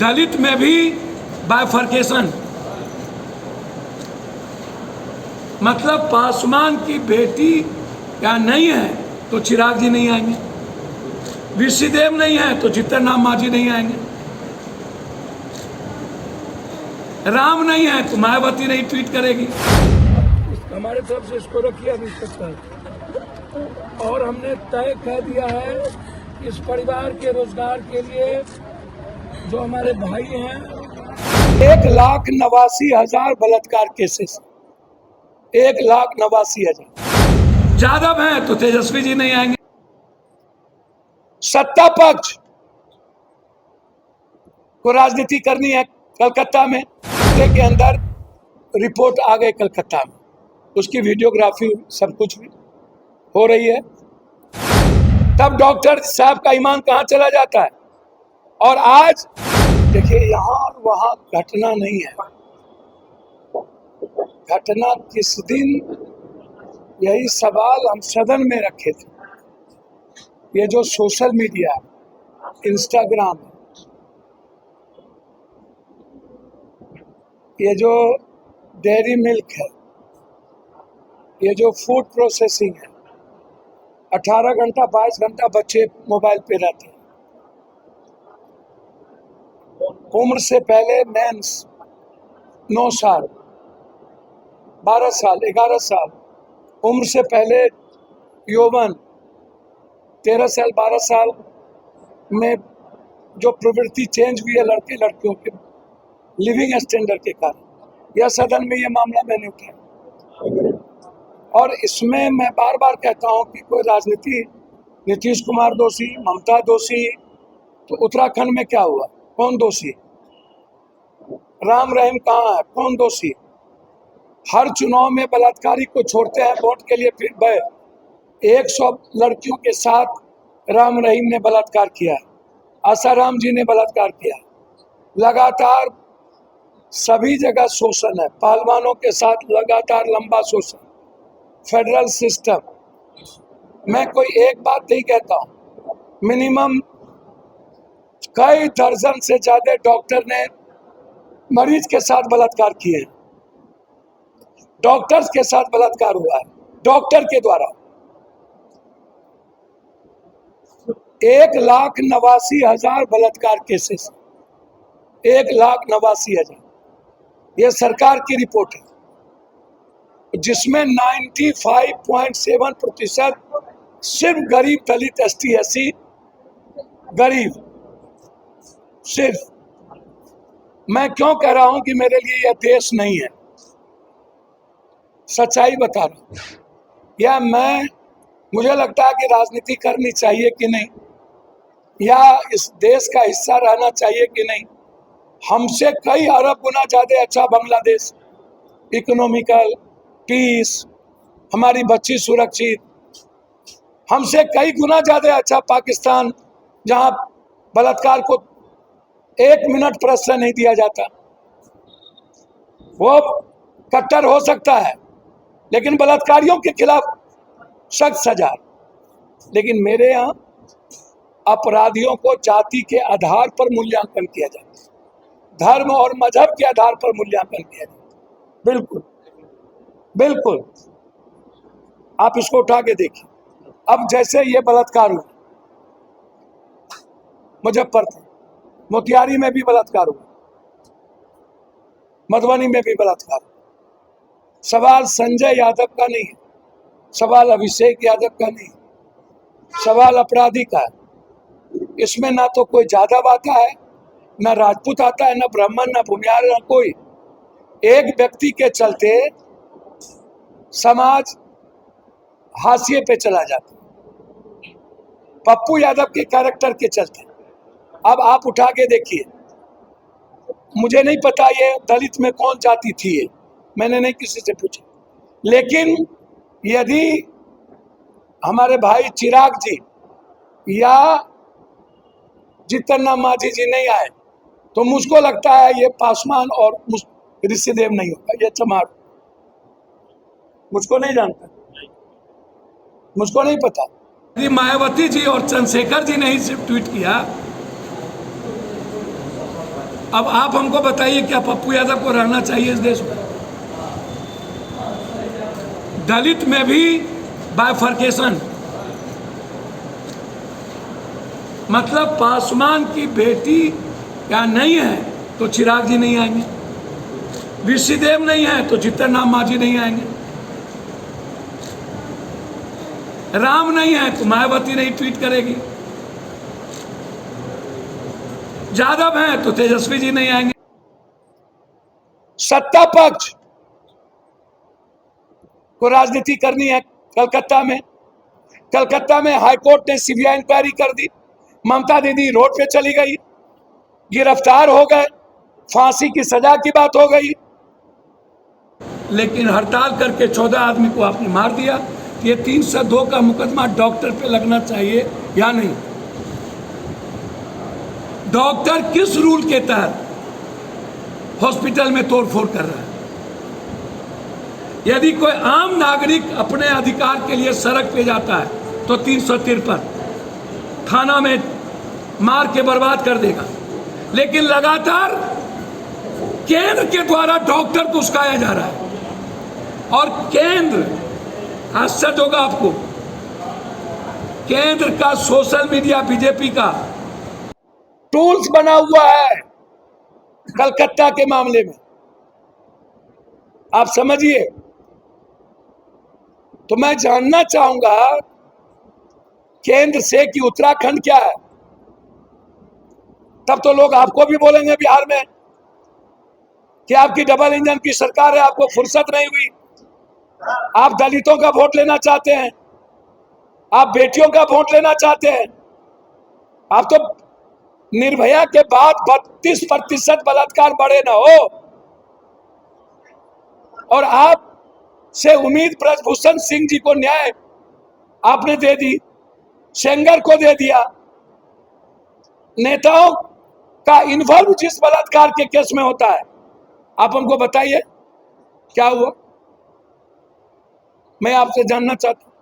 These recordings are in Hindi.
दलित में भी बाइफर्केशन, मतलब पासवान की बेटी या नहीं है तो चिराग जी नहीं आएंगे, ऋषिदेव नहीं है तो जितरनाम मांझी नहीं आएंगे, राम नहीं है तो मायावती नहीं ट्वीट करेगी। हमारे तरफ से इसको रखिए अभी तक, और हमने तय कर दिया है इस परिवार के रोजगार के लिए जो हमारे भाई हैं 1,89,000 बलात्कार केसेस, 1,89,000। जादव हैं तो तेजस्वी जी नहीं आएंगे। सत्ता पक्ष को राजनीति करनी है कलकत्ता में, के अंदर रिपोर्ट आ गई कलकत्ता में, उसकी वीडियोग्राफी सब कुछ भी हो रही है। तब डॉक्टर साहब का ईमान कहां चला जाता है। और आज देखिए यहाँ वहां घटना नहीं है, घटना किस दिन, यही सवाल हम सदन में रखे थे। ये जो सोशल मीडिया, इंस्टाग्राम, ये जो डेयरी मिल्क है, ये जो फूड प्रोसेसिंग है, 18 घंटा 22 घंटा बच्चे मोबाइल पे रहते हैं। उम्र से पहले मेंस 9 साल, 12 साल, 11 साल, उम्र से पहले यौवन 13 साल, 12 साल में जो प्रवृत्ति चेंज हुई है लड़के लड़कियों के लिविंग स्टैंडर्ड के कारण, यह सदन में ये मामला मैंने उठाया। और इसमें मैं बार बार कहता हूं कि कोई राजनीति, नीतीश कुमार दोषी, ममता दोषी, तो उत्तराखंड में क्या हुआ, कौन दोषी, राम रहीम कहाँ है, कौन दोषी। हर चुनाव में बलात्कारी को छोड़ते हैं वोट के लिए, फिर 100 लड़कियों के साथ राम रहीम ने बलात्कार किया, आसाराम जी ने बलात्कार किया, लगातार सभी जगह शोषण है, पहलवानों के साथ लगातार लंबा शोषण, फेडरल सिस्टम। मैं कोई एक बात नहीं कहता हूं, मिनिमम कई दर्जन से ज्यादा डॉक्टर ने मरीज के साथ बलात्कार किए हैं, डॉक्टर्स के साथ बलात्कार हुआ है, डॉक्टर के द्वारा। 1,89,000 बलात्कार केसेस, 1,89,000, यह सरकार की रिपोर्ट है, जिसमें 95.7% सिर्फ गरीब दलित ST SC गरीब। सिर्फ मैं क्यों कह रहा हूं कि मेरे लिए यह देश नहीं है, सच्चाई बता रहा हूं। या मुझे लगता है कि राजनीति करनी चाहिए कि नहीं, या इस देश का हिस्सा रहना चाहिए कि नहीं। हमसे कई अरब गुना ज्यादा अच्छा बांग्लादेश, इकोनॉमिकल, पीस, हमारी बच्ची सुरक्षित, हमसे कई गुना ज्यादा अच्छा पाकिस्तान, जहां बलात्कार को 1 मिनट प्रश्न नहीं दिया जाता। वो कट्टर हो सकता है लेकिन बलात्कारियों के खिलाफ सख्त सजा। लेकिन मेरे यहाँ अपराधियों को जाति के आधार पर मूल्यांकन किया जाता है, धर्म और मजहब के आधार पर मूल्यांकन किया जाता है। बिल्कुल बिल्कुल, आप इसको उठा के देखिए। अब जैसे ये बलात्कार हुआ मुजफ्फरपुर, मोतिहारी में भी बलात्कार हुआ, मधुबनी में भी बलात्कार। सवाल संजय यादव का नहीं है, सवाल अभिषेक यादव का नहीं, सवाल अपराधी का है। इसमें ना तो कोई जादव आता है, ना राजपूत आता है, ना ब्राह्मण, ना भूमिहार, ना कोई। एक व्यक्ति के चलते समाज हाशिए पे चला जाता है, पप्पू यादव के कैरेक्टर के चलते। अब आप उठा के देखिए, मुझे नहीं पता ये दलित में कौन जाति थी, ये मैंने नहीं किसी से पूछा, लेकिन यदि हमारे भाई चिराग जी या जितरनाम मांझी जी नहीं आए तो मुझको लगता है ये पासवान और ऋषिदेव नहीं होगा, ये चमार। मुझको नहीं जानता, मुझको नहीं पता। यदि मायावती जी और चंद्रशेखर जी ने ही ट्वीट किया अब आप हमको बताइए, क्या पप्पू यादव को रहना चाहिए इस देश में? दलित में भी बाइफर्केशन, मतलब पासवान की बेटी क्या नहीं है तो चिराग जी नहीं आएंगे, विश्वदेव नहीं है तो चित्तरनाम मांझी नहीं आएंगे, राम नहीं है तो मायावती नहीं ट्वीट करेगी, यादव हैं तो तेजस्वी जी नहीं आएंगे। सत्ता पक्ष को राजनीति करनी है कलकत्ता में। कलकत्ता में हाईकोर्ट ने सीबीआई इंक्वायरी कर दी, ममता दीदी रोड पे चली गई, गिरफ्तार हो गए, फांसी की सजा की बात हो गई, लेकिन हड़ताल करके 14 आदमी को आपने मार दिया। ये 302 का मुकदमा डॉक्टर पे लगना चाहिए या नहीं? डॉक्टर किस रूल के तहत हॉस्पिटल में तोड़फोड़ कर रहा है? यदि कोई आम नागरिक अपने अधिकार के लिए सड़क पे जाता है तो 353 थाना में मार के बर्बाद कर देगा, लेकिन लगातार केंद्र के द्वारा डॉक्टर को उस्काया जा रहा है। और केंद्र, आश्चर्य होगा आपको, केंद्र का सोशल मीडिया बीजेपी का टूल्स बना हुआ है कलकत्ता के मामले में। आप समझिए। तो मैं जानना चाहूंगा केंद्र से कि उत्तराखंड क्या है। तब तो लोग आपको भी बोलेंगे बिहार में कि आपकी डबल इंजन की सरकार है, आपको फुर्सत नहीं हुई, आप दलितों का वोट लेना चाहते हैं, आप बेटियों का वोट लेना चाहते हैं। आप तो निर्भया के बाद 32% बलात्कार बढ़े ना हो, और आप से उम्मीद ब्रजभूषण सिंह जी को न्याय आपने दे दी, सेंगर को दे दिया। नेताओं का इन्वॉल्व जिस बलात्कार के केस में होता है, आप हमको बताइए क्या हुआ? मैं आपसे जानना चाहता हूं,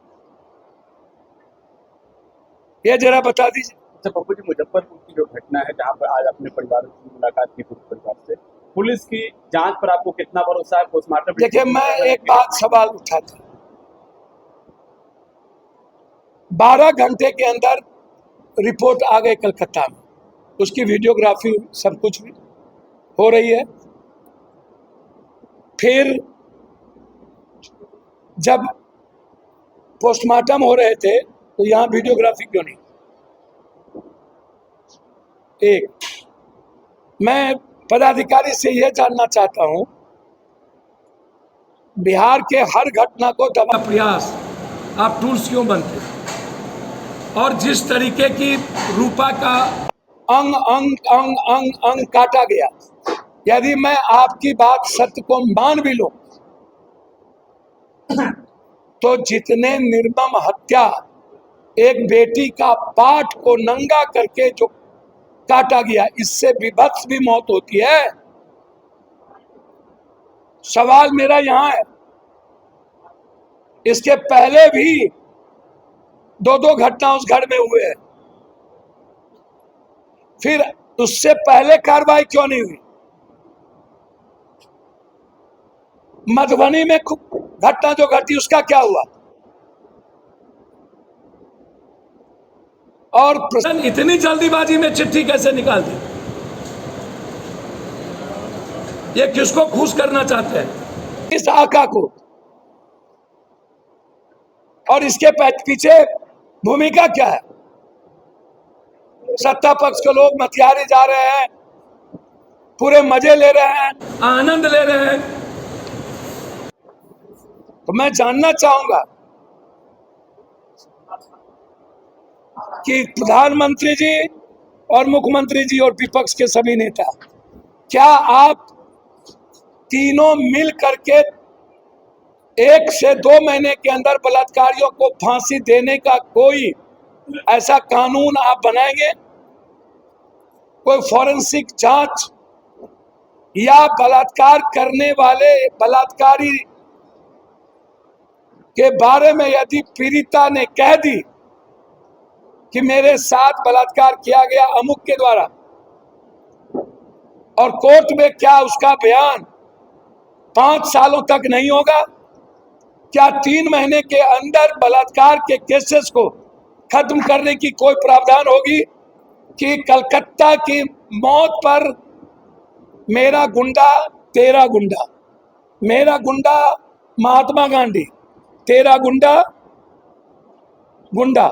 ये जरा बता दीजिए। अच्छा पप्पू जी, मुजफ्फरपुर की जो घटना है जहां पर आज अपने परिवार की मुलाकात की पूरे परिवार से, पुलिस की जांच पर आपको कितना भरोसा है? पोस्टमार्टम देखिए, मैं एक बात सवाल उठाता, 12 घंटे के अंदर रिपोर्ट आ गई कलकत्ता में, उसकी वीडियोग्राफी सब कुछ भी हो रही है। फिर जब पोस्टमार्टम हो रहे थे तो यहां वीडियोग्राफी क्यों नहीं? एक, मैं पदाधिकारी से यह जानना चाहता हूं, बिहार के हर घटना को दबा प्रयास आप टूल्स क्यों बनते? और जिस तरीके की रूपा का अंग अंग अंग अंग अंग काटा गया, यदि मैं आपकी बात सत्य को मान भी लूं तो जितने निर्मम हत्या, एक बेटी का पाठ को नंगा करके जो काटा गया, इससे विभत्स भी मौत होती है। सवाल मेरा यहां है, इसके पहले भी 2-2 घटना उस घर में हुए हैं, फिर उससे पहले कार्रवाई क्यों नहीं हुई? मधुबनी में घटना जो घटी उसका क्या हुआ? और प्रश्न, इतनी जल्दीबाजी में चिट्ठी कैसे निकाल दी? ये किसको खुश करना चाहते हैं? इस आका को। और इसके पीछे भूमिका क्या है? सत्ता पक्ष के लोग मतियारे जा रहे हैं, पूरे मजे ले रहे हैं, आनंद ले रहे हैं। तो मैं जानना चाहूंगा कि प्रधानमंत्री जी और मुख्यमंत्री जी और विपक्ष के सभी नेता, क्या आप तीनों मिल करके 1 से 2 महीने के अंदर बलात्कारियों को फांसी देने का कोई ऐसा कानून आप बनाएंगे? कोई फॉरेंसिक जांच, या बलात्कार करने वाले बलात्कारी के बारे में यदि पीड़िता ने कह दी कि मेरे साथ बलात्कार किया गया अमुक के द्वारा, और कोर्ट में क्या उसका बयान 5 सालों तक नहीं होगा? क्या 3 महीने के अंदर बलात्कार के केसेस को खत्म करने की कोई प्रावधान होगी कि कलकत्ता की मौत पर मेरा गुंडा तेरा गुंडा, मेरा गुंडा महात्मा गांधी, तेरा गुंडा गुंडा,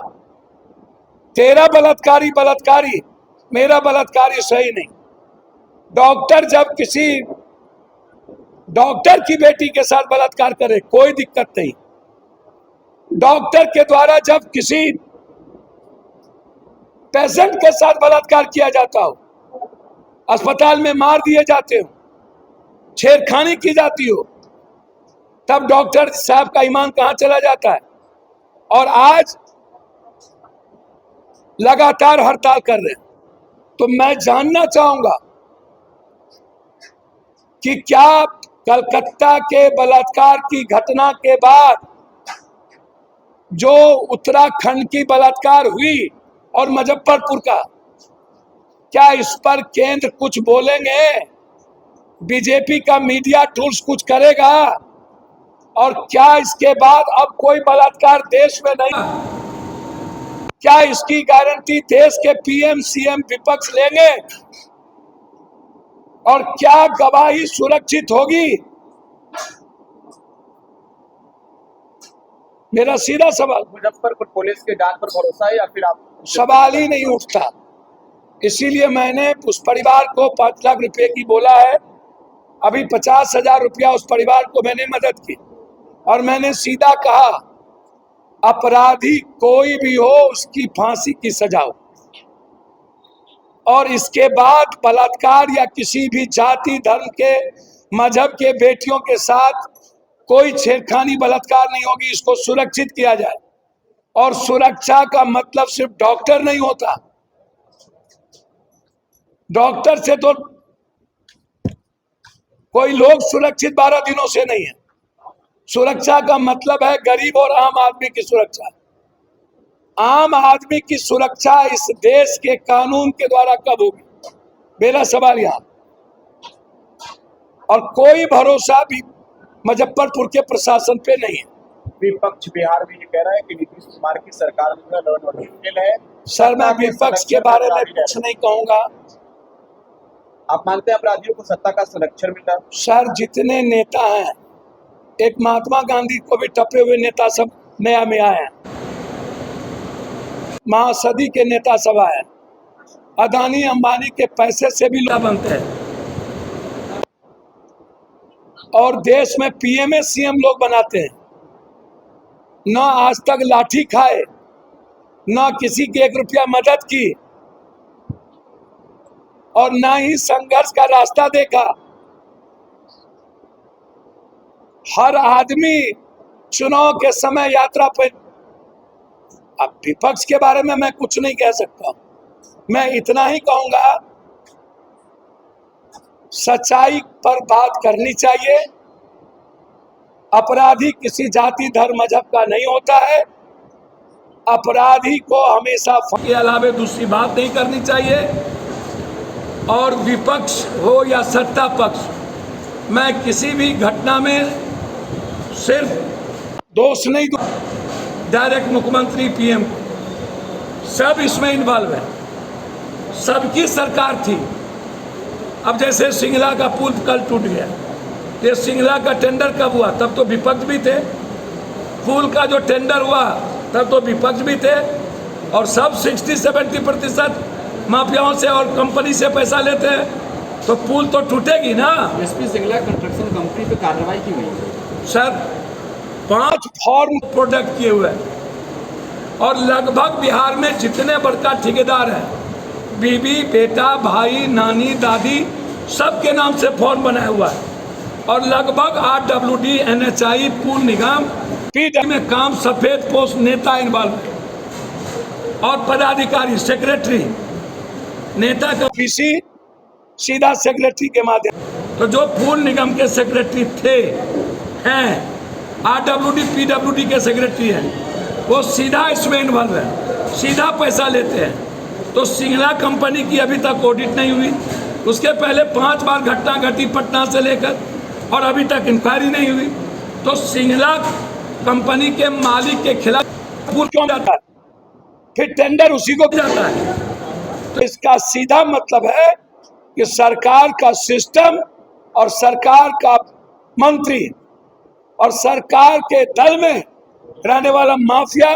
तेरा बलात्कारी बलात्कारी, मेरा बलात्कारी सही नहीं। डॉक्टर जब किसी डॉक्टर की बेटी के साथ बलात्कार करे कोई दिक्कत नहीं। डॉक्टर के द्वारा जब किसी पेशेंट के साथ बलात्कार किया जाता हो, अस्पताल में मार दिए जाते हो, छेड़खानी की जाती हो, तब डॉक्टर साहब का ईमान कहां चला जाता है? और आज लगातार हड़ताल कर रहे हैं। तो मैं जानना चाहूंगा कि क्या कलकत्ता के बलात्कार की घटना के बाद जो उत्तराखंड की बलात्कार हुई और मुजफ्फरपुर का, क्या इस पर केंद्र कुछ बोलेंगे? बीजेपी का मीडिया टूल्स कुछ करेगा? और क्या इसके बाद अब कोई बलात्कार देश में नहीं? क्या इसकी गारंटी देश के पीएम सीएम विपक्ष लेंगे? और क्या गवाही सुरक्षित होगी? मेरा सीधा सवाल। मुजफ्फरपुर पुलिस के जांच पर भरोसा है या फिर आप? सवाल ही नहीं उठता। इसीलिए मैंने उस परिवार को 5 लाख रुपए की बोला है। अभी 50,000 रुपया उस परिवार को मैंने मदद की और मैंने सीधा कहा अपराधी कोई भी हो उसकी फांसी की सजा हो, और इसके बाद बलात्कार या किसी भी जाति धर्म के मजहब के बेटियों के साथ कोई छेड़खानी बलात्कार नहीं होगी। इसको सुरक्षित किया जाए। और सुरक्षा का मतलब सिर्फ डॉक्टर नहीं होता। डॉक्टर से तो कोई लोग सुरक्षित 12 दिनों से नहीं है। सुरक्षा का मतलब है गरीब और आम आदमी की सुरक्षा। आम आदमी की सुरक्षा इस देश के कानून के द्वारा कब होगी? मेरा सवाल यहाँ। और कोई भरोसा भी मुजफ्फरपुर के प्रशासन पे नहीं है। विपक्ष बिहार में ये कह रहा है कि नीतीश कुमार की सरकार में लॉ एंड ऑर्डर फेल है। सर, मैं विपक्ष के बारे में कुछ नहीं कहूंगा। आप मानते हैं अपराधियों को सत्ता का संरक्षण मिला? सर, जितने नेता हैं, एक महात्मा गांधी को भी टपे हुए नेता सब नया में आए हैं, महासदी के नेता सब आए, अदानी अंबानी के पैसे से भी लोग बनते हैं, और देश में पीएमए सीएम लोग बनाते हैं। न आज तक लाठी खाए, न किसी की 1 रुपया मदद की, और न ही संघर्ष का रास्ता देखा। हर आदमी चुनाव के समय यात्रा पर। अब विपक्ष के बारे में मैं कुछ नहीं कह सकता। मैं इतना ही कहूंगा, सच्चाई पर बात करनी चाहिए। अपराधी किसी जाति धर्म मजहब का नहीं होता है। अपराधी को हमेशा के अलावा दूसरी बात नहीं करनी चाहिए। और विपक्ष हो या सत्ता पक्ष, मैं किसी भी घटना में सिर्फ दोष नहीं दूं। डायरेक्ट मुख्यमंत्री पीएम सब इसमें इन्वॉल्व है। सबकी सरकार थी। अब जैसे सिंगला का पुल कल टूट गया, ये सिंगला का टेंडर कब हुआ? तब तो विपक्ष भी थे। पुल का जो टेंडर हुआ तब तो विपक्ष भी थे। और सब 60-70% माफियाओं से और कंपनी से पैसा लेते हैं, तो पुल तो टूटेगी ना। एसपी सिंगला कंस्ट्रक्शन कंपनी पे कार्रवाई की हुई सर, 5 फॉर्म प्रोडक्ट किए हुए हैं। और लगभग बिहार में जितने बड़का ठेकेदार हैं, बीबी बेटा भाई नानी दादी सबके नाम से फॉर्म बनाया हुआ है। और लगभग RWD NHI पुल निगम पीडब्ल्यू में काम सफेद पोस्ट नेता इन्वॉल्व है। और पदाधिकारी सेक्रेटरी नेता का पीसी सीधा सेक्रेटरी के माध्यम। तो जो पुल निगम के सेक्रेटरी थे हैं, RWD PWD के सेक्रेटरी हैं, वो सीधा इसमें इन्वॉल्व है, सीधा पैसा लेते हैं। तो सिंगला कंपनी की अभी तक ऑडिट नहीं हुई। उसके पहले 5 बार घटना घटी पटना से लेकर और अभी तक इंक्वायरी नहीं हुई। तो सिंगला कंपनी के मालिक के खिलाफ क्यों जाता है, फिर टेंडर उसी को जाता है। तो इसका सीधा मतलब है कि सरकार का सिस्टम और सरकार का मंत्री और सरकार के दल में रहने वाला माफिया